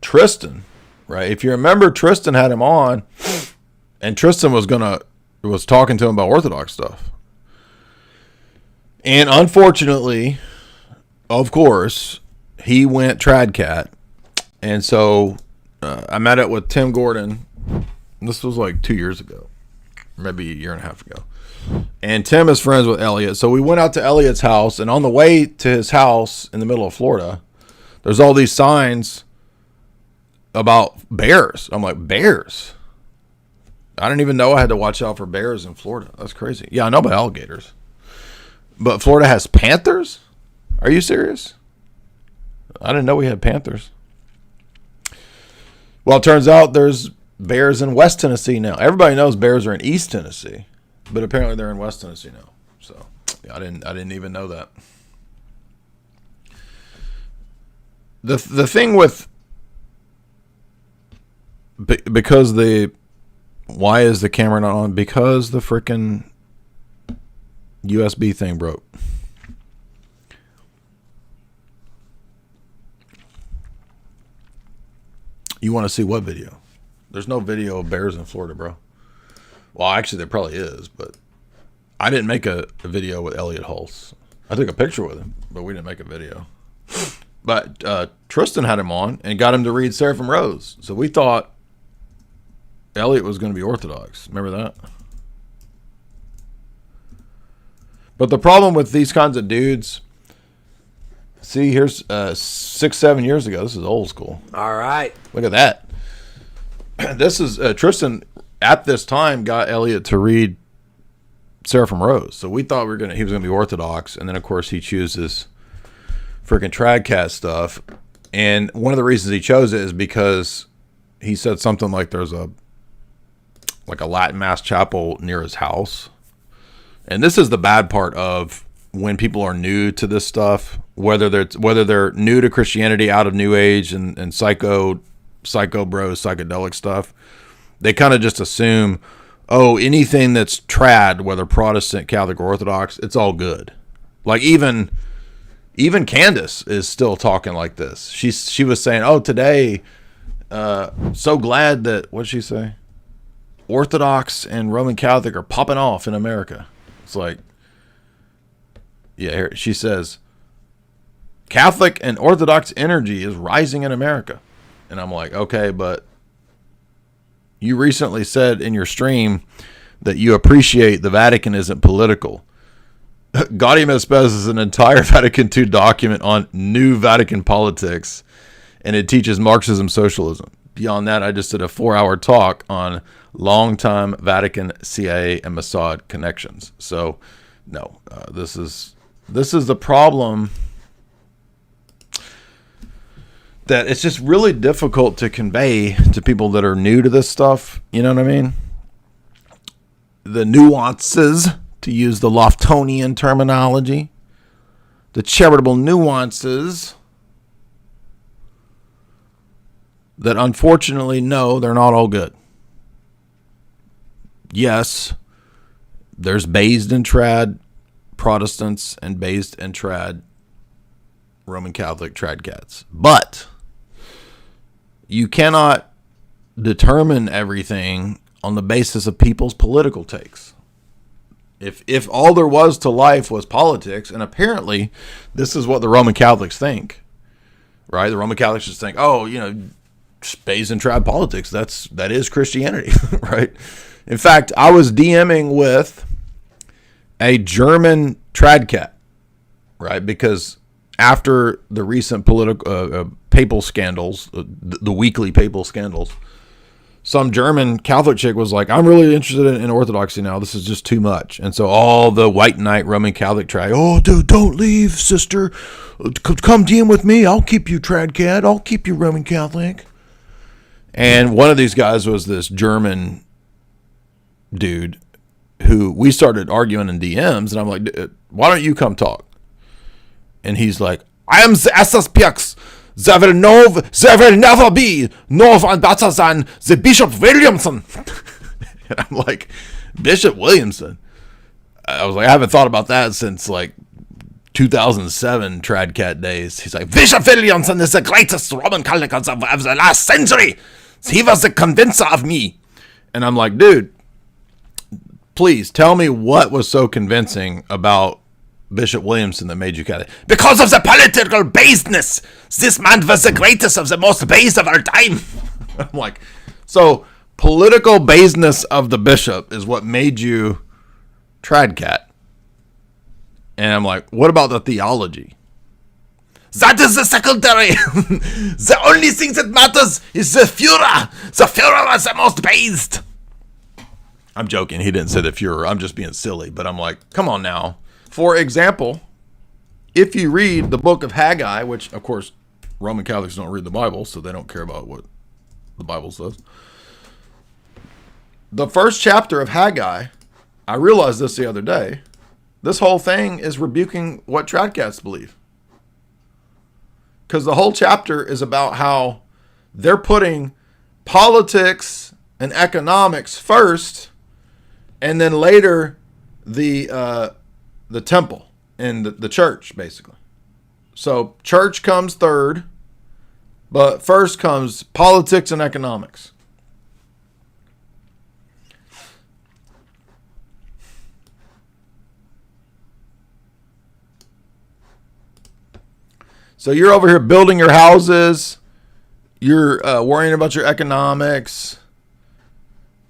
Tristan, right? If you remember, Tristan had him on, and Tristan was talking to him about Orthodox stuff. And unfortunately, of course, he went tradcat. And so I met up with Tim Gordon. This was like 2 years ago, maybe a year and a half ago. And Tim is friends with Elliot. So we went out to Elliot's house, and on the way to his house in the middle of Florida, there's all these signs about bears. I'm like, bears? I didn't even know I had to watch out for bears in Florida. That's crazy. Yeah, I know about alligators. But Florida has panthers? Are you serious? I didn't know we had panthers. Well, it turns out there's bears in West Tennessee now. Everybody knows bears are in East Tennessee, but apparently they're in West Tennessee now. So yeah, I didn't even know that. The thing with because why is the camera not on? Because the frickin' USB thing broke. You want to see what video? There's no video of bears in Florida, bro. Well, actually, there probably is, but I didn't make a video with Elliot Hulse. I took a picture with him, but we didn't make a video. But Tristan had him on and got him to read Seraphim Rose. So we thought Elliot was going to be Orthodox. Remember that? But the problem with these kinds of dudes, see, here's 6-7 years ago. This is old school. All right. Look at that. This is Tristan at this time got Elliot to read Seraphim Rose. So we thought he was gonna be Orthodox, and then of course he chooses freaking tradcat stuff. And one of the reasons he chose it is because he said something like there's a Latin Mass chapel near his house. And this is the bad part of when people are new to this stuff, whether they're new to Christianity out of New Age and psycho bros, psychedelic stuff, they kind of just assume, oh, anything that's trad, whether Protestant, Catholic, or Orthodox, it's all good. Like even Candace is still talking like this. She was saying, oh, today, so glad that, what'd she say? Orthodox and Roman Catholic are popping off in America. It's like, yeah, here she says, Catholic and Orthodox energy is rising in America. And I'm like, okay, but you recently said in your stream that you appreciate the Vatican isn't political. Gaudium et Spes is an entire Vatican II document on new Vatican politics, and it teaches Marxism, socialism. Beyond that, I just did a 4-hour talk on longtime Vatican, CIA, and Mossad connections. So, no, this is the problem, that it's just really difficult to convey to people that are new to this stuff. You know what I mean? The nuances, to use the Loftonian terminology, the charitable nuances that unfortunately, no, they're not all good. Yes, there's based and trad Protestants and based and trad Roman Catholic tradcats. But you cannot determine everything on the basis of people's political takes. If all there was to life was politics, and apparently this is what the Roman Catholics think, right? The Roman Catholics just think, oh, based in trad politics, that is Christianity, right? In fact, I was DMing with a German tradcat, right? Because after the recent political papal scandals, the weekly papal scandals, some German Catholic chick was like, I'm really interested in Orthodoxy now. This is just too much. And so all the white knight Roman Catholic trad, oh, dude, don't leave, sister. Come DM with me. I'll keep you tradcat. I'll keep you Roman Catholic. And one of these guys was this German dude who we started arguing in DMs. And I'm like, why don't you come talk? And he's like, I am the SSPX. There will never be no one better than the Bishop Williamson. And I'm like, Bishop Williamson? I was like, I haven't thought about that since like 2007 Tradcat days. He's like, Bishop Williamson is the greatest Roman Catholic of the last century. He was the convincer of me. And I'm like, dude, please tell me what was so convincing about Bishop Williamson that made you Catholic. Because of the political baseness. This man was the greatest of the most base of our time. I'm like, so political baseness of the bishop is what made you Tradcat. And I'm like, what about the theology? That is the secondary. The only thing that matters is the Führer. The Führer was the most based. I'm joking. He didn't say the Führer. I'm just being silly. But I'm like, come on now. For example, if you read the book of Haggai, which, of course, Roman Catholics don't read the Bible, so they don't care about what the Bible says. The first chapter of Haggai, I realized this the other day, this whole thing is rebuking what Tradcats believe. Because the whole chapter is about how they're putting politics and economics first, and then later the temple and the church, basically. So church comes third, but first comes politics and economics. So you're over here building your houses, you're worrying about your economics,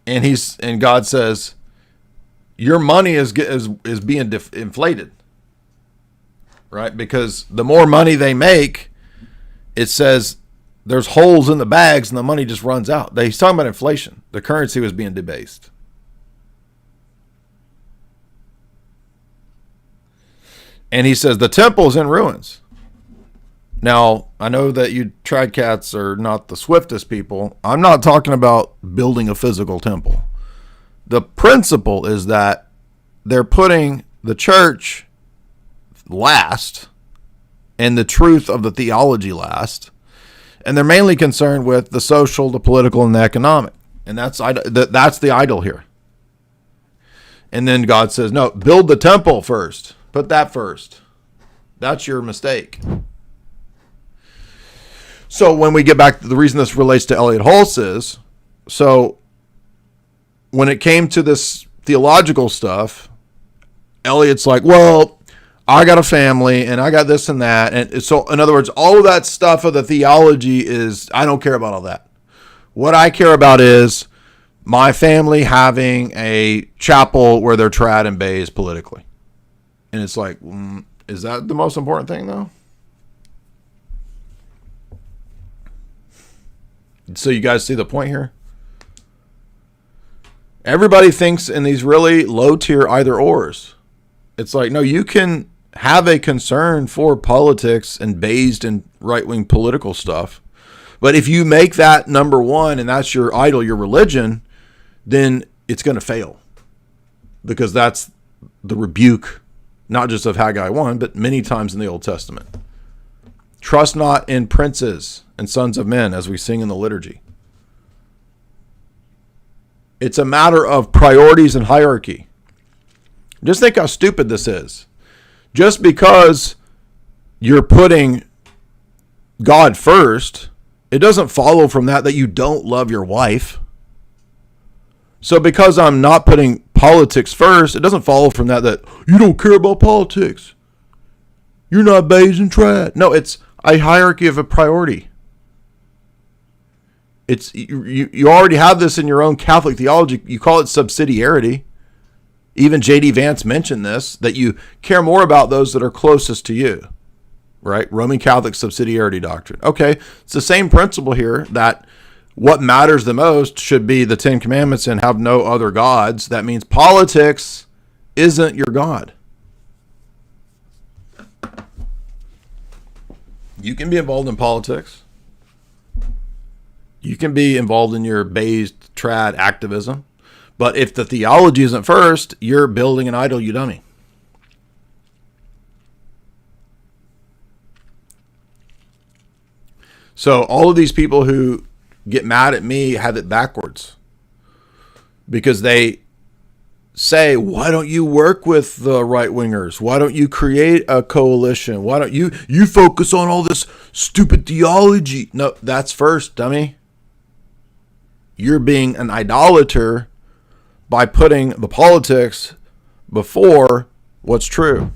and God says your money is being inflated, right? Because the more money they make, it says there's holes in the bags and the money just runs out. He's talking about inflation. The currency was being debased. And he says the temple is in ruins. Now, I know that you Tradcats are not the swiftest people. I'm not talking about building a physical temple. The principle is that they're putting the church last and the truth of the theology last. And they're mainly concerned with the social, the political, and the economic. And that's the idol here. And then God says, no, build the temple first. Put that first. That's your mistake. So when we get back to the reason this relates to Elliot Hulse is, so when it came to this theological stuff, Elliot's like, well, I got a family and I got this and that. And so in other words, all of that stuff of the theology is, I don't care about all that. What I care about is my family having a chapel where they're trad and bays politically. And it's like, is that the most important thing though? So you guys see the point here? Everybody thinks in these really low tier either ors. It's like, no, you can have a concern for politics and based in right wing political stuff. But if you make that number one and that's your idol, your religion, then it's going to fail. Because that's the rebuke, not just of Haggai 1, but many times in the Old Testament. Trust not in princes and sons of men, as we sing in the liturgy. It's a matter of priorities and hierarchy. Just think how stupid this is. Just because you're putting God first, it doesn't follow from that you don't love your wife. So because I'm not putting politics first, it doesn't follow from that you don't care about politics. You're not based in trad. No, it's a hierarchy of a priority. It's you already have this in your own Catholic theology. You call it subsidiarity. Even J.D. Vance mentioned this, that you care more about those that are closest to you, right? Roman Catholic subsidiarity doctrine. Okay, it's the same principle here, that what matters the most should be the Ten Commandments and have no other gods. That means politics isn't your God. You can be involved in politics. You can be involved in your based trad activism. But if the theology isn't first, you're building an idol, you dummy. So all of these people who get mad at me have it backwards. Because they say, why don't you work with the right wingers? Why don't you create a coalition? Why don't you focus on all this stupid theology? No, that's first, dummy. You're being an idolater by putting the politics before what's true.